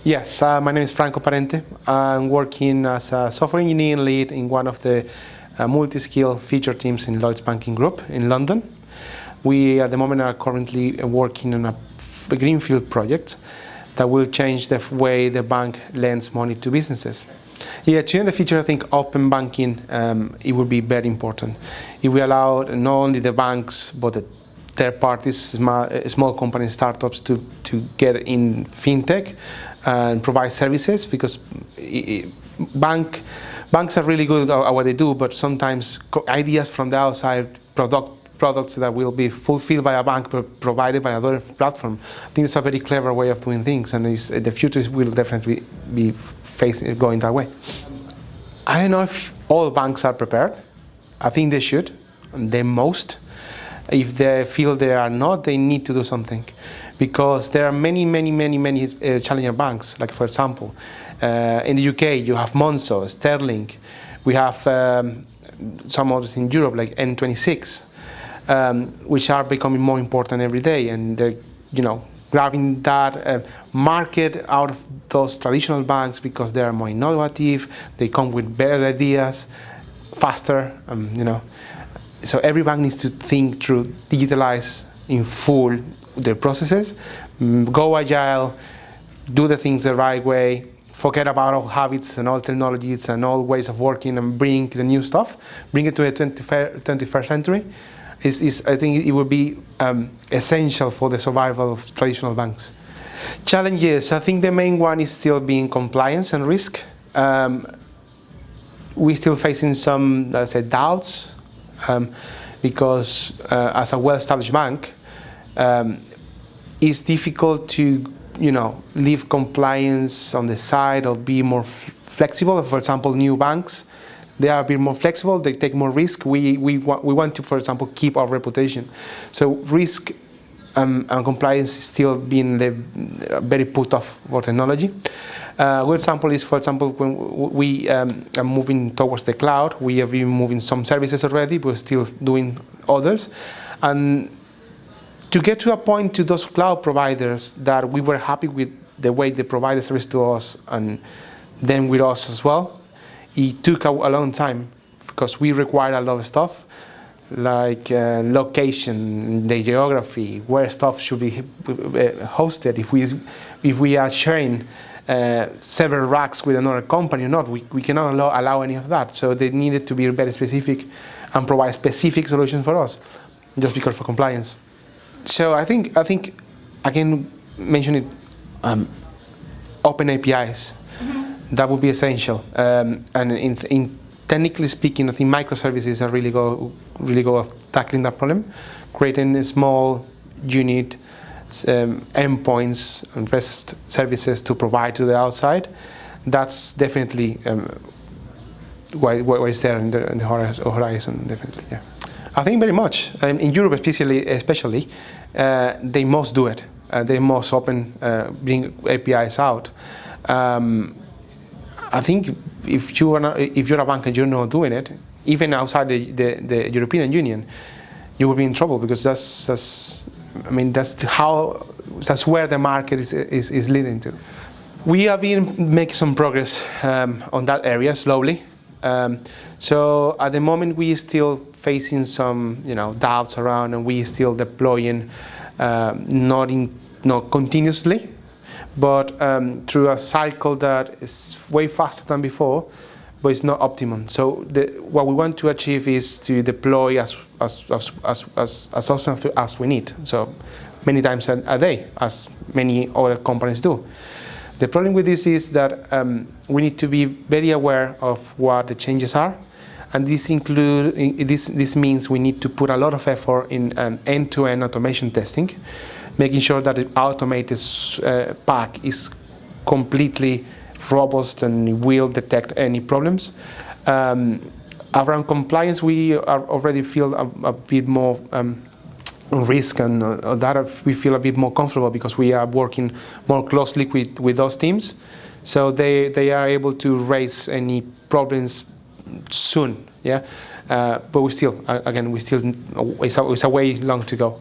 Yes, my name is Franco Parente. I'm working as a software engineering lead in one of the multi-skill feature teams in Lloyds Banking Group in London. We, at the moment, are currently working on a greenfield project that will change the way the bank lends money to businesses. Yeah, to end the feature, I think open banking, it would be very important. If we allow not only the banks, but the third parties, small companies, startups to get in fintech and provide services, because banks are really good at what they do, but sometimes ideas from the outside, products that will be fulfilled by a bank but provided by another platform. I think it's a very clever way of doing things, and the future will definitely be going that way. I don't know if all banks are prepared. I think they should, the most. If they feel they are not, they need to do something, because there are many challenger banks. Like, for example, in the UK you have Monzo, Sterling. We have some others in Europe like N26, which are becoming more important every day, and they're, grabbing that market out of those traditional banks because they are more innovative. They come with better ideas, faster, So every bank needs to think through, digitalize in full their processes, go agile, do the things the right way, forget about all habits and all technologies and all ways of working, and bring the new stuff, bring it to the 21st century. I think it would be essential for the survival of traditional banks. Challenges, I think the main one is still being compliance and risk. We're still facing some, let's say, doubts. Because as a well-established bank, it's difficult to, leave compliance on the side or be more flexible. For example, new banks, they are a bit more flexible. They take more risk. We want to, for example, keep our reputation. So risk and compliance is still being very put off for technology. A good example is, for example, when we are moving towards the cloud. We have been moving some services already, but we're still doing others. And to get to a point to those cloud providers that we were happy with the way they provide the service to us, and then with us as well, it took a long time, because we required a lot of stuff, like location, the geography, where stuff should be hosted. If we are sharing several racks with another company or not, we cannot allow any of that. So they needed to be very specific and provide specific solutions for us, just because for compliance. So I think again, mention it, open APIs. Mm-hmm. That would be essential. And in technically speaking, I think microservices are really go of tackling that problem, creating a small unit, endpoints and REST services to provide to the outside. That's definitely what is there in the horizon. Definitely, yeah. I think very much. In Europe, especially, they must do it. They must bring APIs out. I think if you're a bank and you're not doing it, even outside the European Union, you will be in trouble, because that's where the market is leading to. We have been making some progress on that area slowly. So at the moment we are still facing some doubts around, and we are still deploying not continuously, but through a cycle that is way faster than before, but it's not optimum. So what we want to achieve is to deploy as often as we need. So many times a day, as many other companies do. The problem with this is that we need to be very aware of what the changes are, and this means we need to put a lot of effort in end-to-end automation testing, making sure that the automated pack is completely robust and will detect any problems. Around compliance, we already feel a bit more risk, and that we feel a bit more comfortable, because we are working more closely with those teams, so they are able to raise any problems soon. Yeah, but we still, it's a way long to go.